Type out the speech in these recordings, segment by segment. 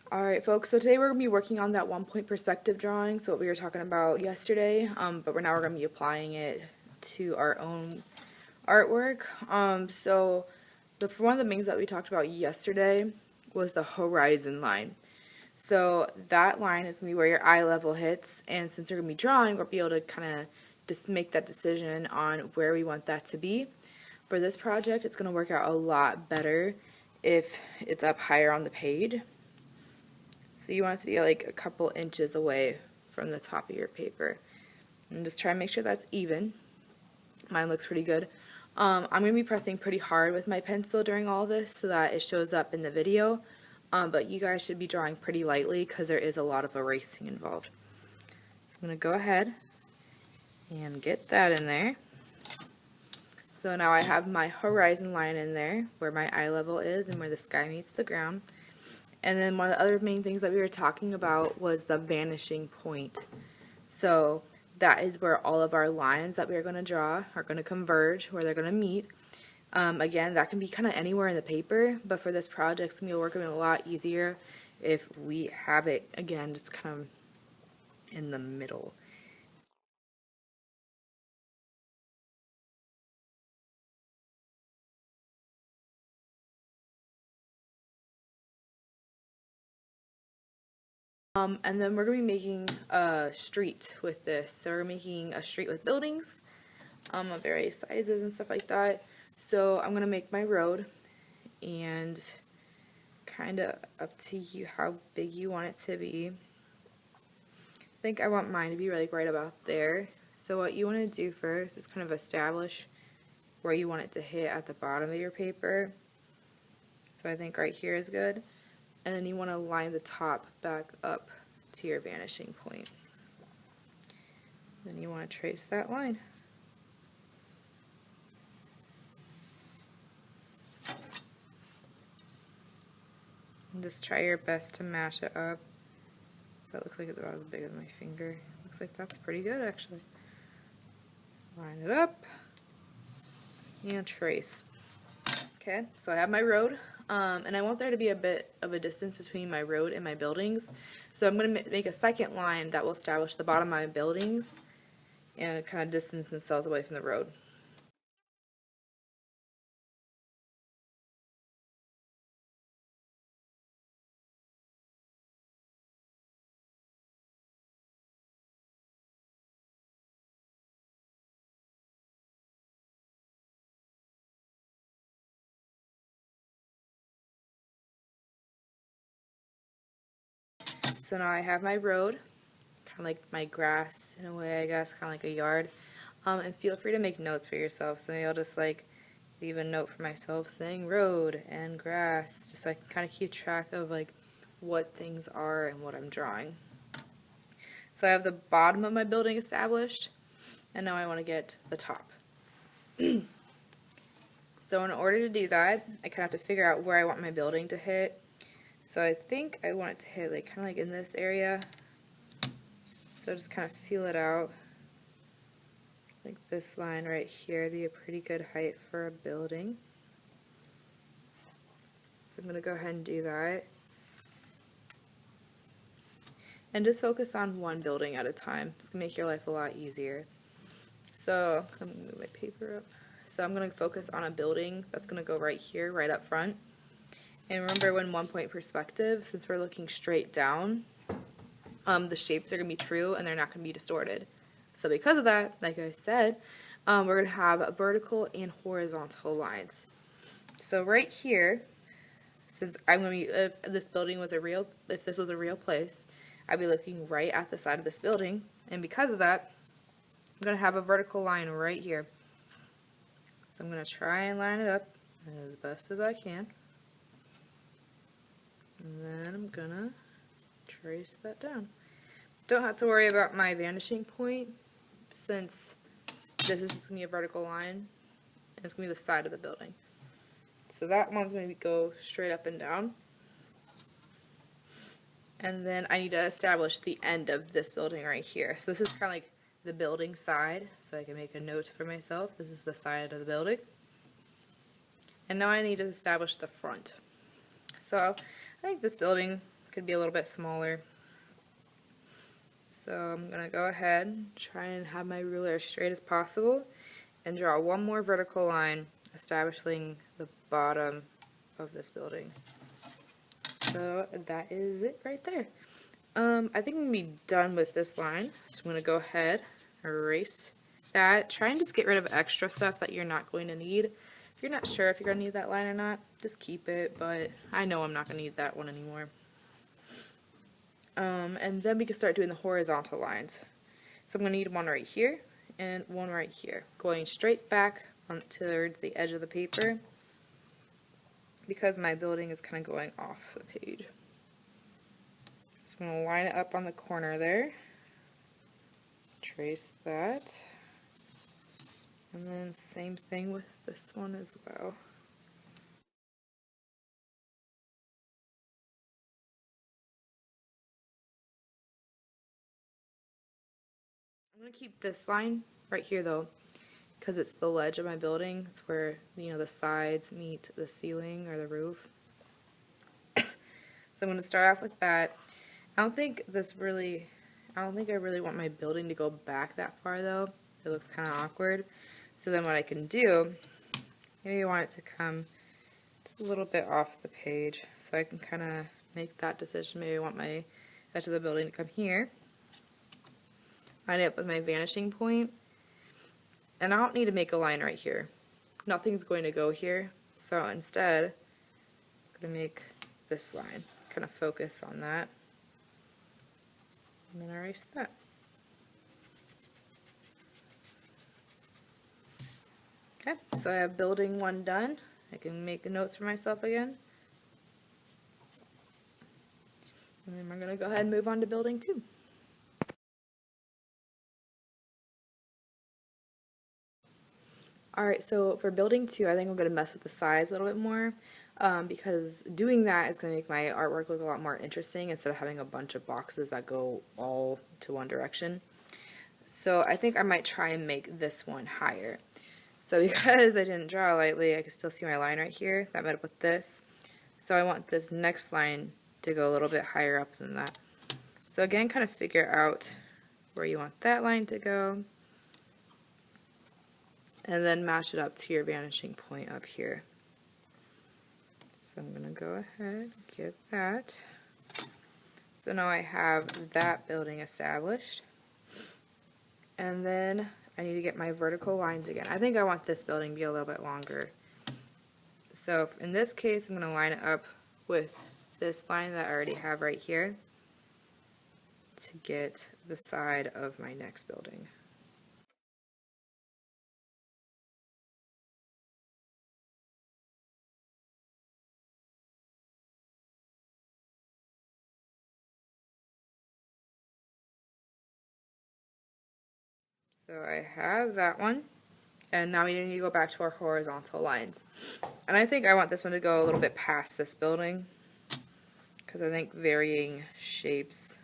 Alright folks, so today we're going to be working on that 1 point perspective drawing, so what we were talking about yesterday, but we're going to be applying it to our own artwork. One of the things that we talked about yesterday was the horizon line. So that line is going to be where your eye level hits, and since we're going to be drawing, we'll be able to kind of just make that decision on where we want that to be. For this project, it's going to work out a lot better if it's up higher on the page. So you want it to be like a couple inches away from the top of your paper. And just try and make sure that's even. Mine looks pretty good. I'm going to be pressing pretty hard with my pencil during all this so that it shows up in the video. But you guys should be drawing pretty lightly because there is a lot of erasing involved. So I'm going to go ahead and get that in there. So now I have my horizon line in there where my eye level is and where the sky meets the ground. And then one of the other main things that we were talking about was the vanishing point. So that is where all of our lines that we are going to draw are going to converge, where they're going to meet. Again, that can be kind of anywhere in the paper, but for this project, it's going to be working a lot easier if we have it, again, just kind of in the middle. And then we're going to be making a street with this. So we're making a street with buildings of various sizes and stuff like that. So I'm going to make my road, and kind of up to you how big you want it to be. I think I want mine to be like right about there. So what you want to do first is kind of establish where you want it to hit at the bottom of your paper. So I think right here is good. And then you want to line the top back up to your vanishing point. Then you want to trace that line. And just try your best to match it up. So it looks like it's about as big as my finger. Looks like that's pretty good actually. Line it up and trace. Okay, so I have my road, and I want there to be a bit of a distance between my road and my buildings. So I'm going to make a second line that will establish the bottom of my buildings and kind of distance themselves away from the road. So now I have my road, kind of like my grass in a way, I guess, kind of like a yard. And feel free to make notes for yourself. So maybe I'll just like leave a note for myself saying road and grass, just so I can kind of keep track of like what things are and what I'm drawing. So I have the bottom of my building established, and now I want to get the top. So in order to do that, I kind of have to figure out where I want my building to hit. So I think I want it to hit like kind of like in this area. So just kind of feel it out. Like this line right here would be a pretty good height for a building. So I'm going to go ahead and do that. And just focus on one building at a time. It's going to make your life a lot easier. So I'm going to move my paper up. So I'm going to focus on a building that's going to go right here, right up front. And remember, when 1 point perspective, since we're looking straight down, the shapes are going to be true and they're not going to be distorted. So because of that, like I said, we're going to have vertical and horizontal lines. So right here, since I'm going to be, if this was a real place, I'd be looking right at the side of this building. And because of that, I'm going to have a vertical line right here. So I'm going to try and line it up as best as I can. And then I'm going to trace that down. Don't have to worry about my vanishing point, since this is just going to be a vertical line, and it's going to be the side of the building. So that one's going to go straight up and down. And then I need to establish the end of this building right here. So this is kind of like the building side, so I can make a note for myself. This is the side of the building. And now I need to establish the front. So I think this building could be a little bit smaller. So I'm going to go ahead, try and have my ruler as straight as possible, and draw one more vertical line establishing the bottom of this building. So that is it right there. I think I'm going to be done with this line. So I'm going to go ahead, erase that. Try and just get rid of extra stuff that you're not going to need. If you're not sure if you're going to need that line or not, just keep it, but I know I'm not going to need that one anymore. And then we can start doing the horizontal lines. So I'm going to need one right here and one right here, going straight back towards the edge of the paper because my building is kind of going off the page. So I'm going to line it up on the corner there, trace that, and then same thing with this one as well. I'm going to keep this line right here though, because it's the ledge of my building. It's where, you know, the sides meet the ceiling or the roof. So I'm going to start off with that. I don't think I really want my building to go back that far though. It looks kind of awkward. So then what I can do, maybe I want it to come just a little bit off the page. So I can kind of make that decision. Maybe I want my edge of the building to come here. Line it up with my vanishing point. And I don't need to make a line right here. Nothing's going to go here. So instead, I'm going to make this line. Kind of focus on that. And then erase that. Okay, so I have building 1 done. I can make the notes for myself again. And then we're going to go ahead and move on to building 2. Alright, so for building 2, I think I'm going to mess with the size a little bit more because doing that is going to make my artwork look a lot more interesting instead of having a bunch of boxes that go all to one direction. So I think I might try and make this one higher. So because I didn't draw lightly, I can still see my line right here that met up with this. So I want this next line to go a little bit higher up than that. So again, kind of figure out where you want that line to go. And then match it up to your vanishing point up here. So I'm going to go ahead and get that. So now I have that building established. And then I need to get my vertical lines again. I think I want this building to be a little bit longer. So in this case, I'm going to line it up with this line that I already have right here to get the side of my next building. So I have that one, and now we need to go back to our horizontal lines. And I think I want this one to go a little bit past this building, because I think varying shapes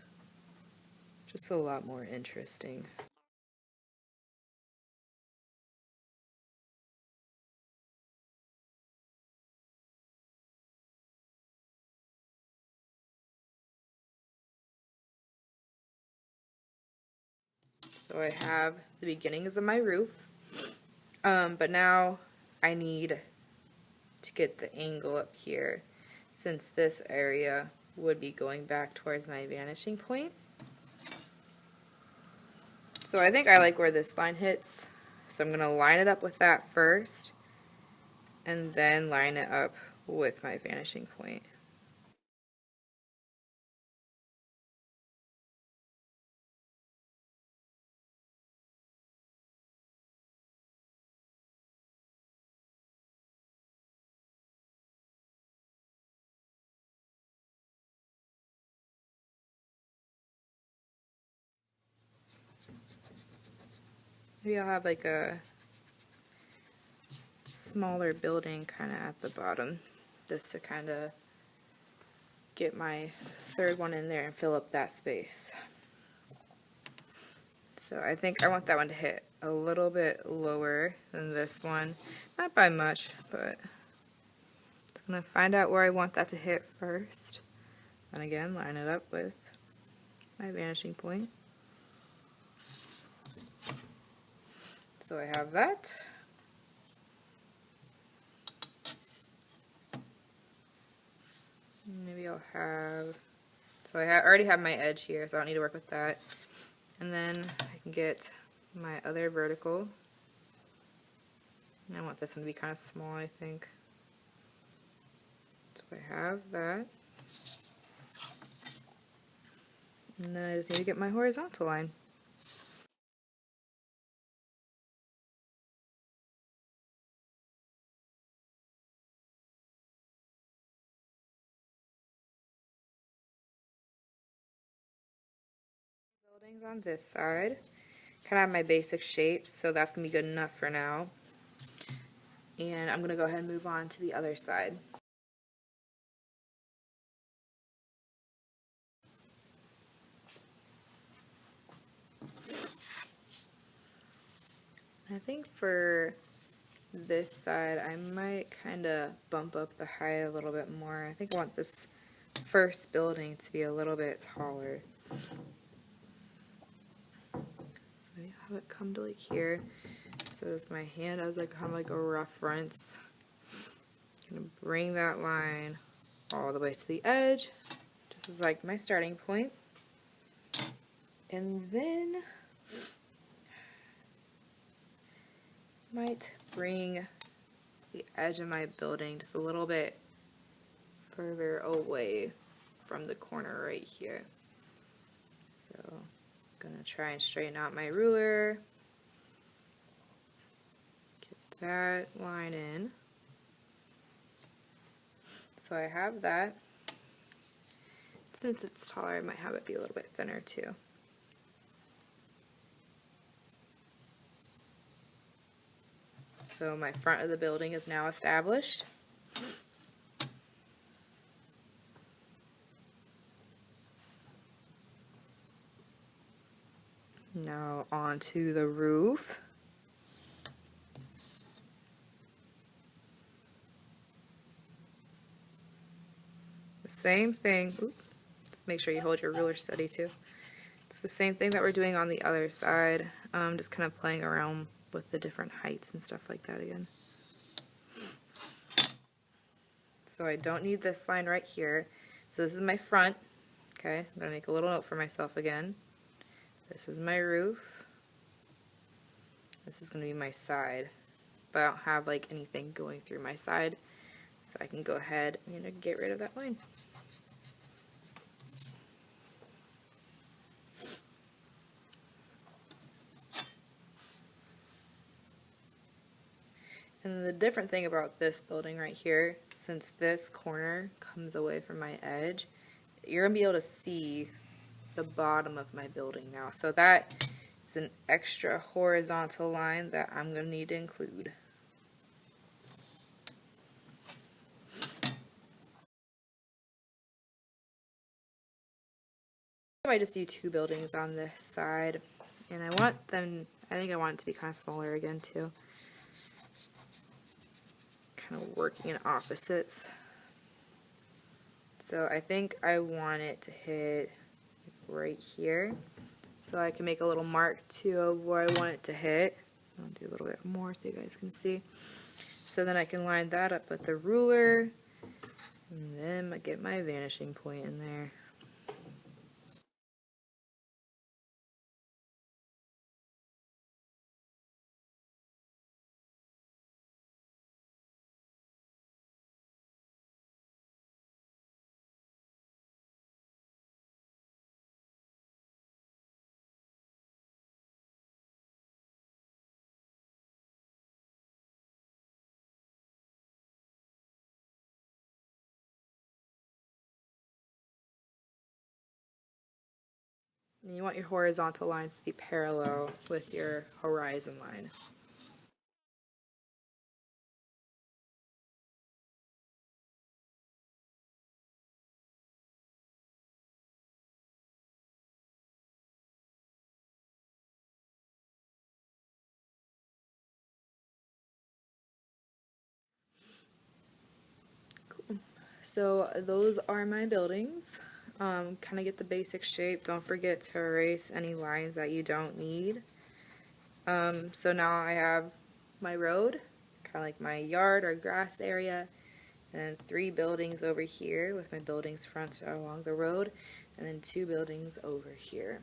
just a lot more interesting. So I have the beginnings of my roof, but now I need to get the angle up here since this area would be going back towards my vanishing point. So I think I like where this line hits, so I'm going to line it up with that first and then line it up with my vanishing point. Maybe I'll have like a smaller building kind of at the bottom, just to kind of get my third one in there and fill up that space. So I think I want that one to hit a little bit lower than this one. Not by much, but I'm going to find out where I want that to hit first. And again, line it up with my vanishing point. So I have that. Maybe I'll have, so I already have my edge here, so I don't need to work with that. And then I can get my other vertical. And I want this one to be kind of small, I think. So I have that. And then I just need to get my horizontal line. Buildings on this side. Kind of have my basic shapes, so that's going to be good enough for now. And I'm going to go ahead and move on to the other side. I think for this side, I might kind of bump up the height a little bit more. I think I want this first building to be a little bit taller. So I have it come to like here. So as my hand as like kind of like a reference, I'm gonna bring that line all the way to the edge, just as like my starting point. And then might bring the edge of my building just a little bit further away from the corner right here. So I'm gonna try and straighten out my ruler, get that line in. So I have that. Since it's taller, I might have it be a little bit thinner too. So my front of the building is now established. Now onto the roof. The same thing. Oops. Just make sure you hold your ruler steady too. It's the same thing that we're doing on the other side. Just kind of playing around with the different heights and stuff like that again. So I don't need this line right here. So this is my front. Okay, I'm going to make a little note for myself again. This is my roof. This is going to be my side. But I don't have like anything going through my side. So I can go ahead and get rid of that line. And the different thing about this building right here, since this corner comes away from my edge, you're going to be able to see the bottom of my building now. So that is an extra horizontal line that I'm going to need to include. I might just do two buildings on this side. And I want them, I think I want it to be kind of smaller again too. Kind of working in opposites. So I think I want it to hit right here. So I can make a little mark too of where I want it to hit. I'll do a little bit more so you guys can see. So then I can line that up with the ruler. And then I get my vanishing point in there. And you want your horizontal lines to be parallel with your horizon line. Cool. So those are my buildings. kind of get the basic shape. Don't forget to erase any lines that you don't need. So now I have my road, kind of like my yard or grass area, and then 3 buildings over here with my buildings fronted along the road, and then 2 buildings over here.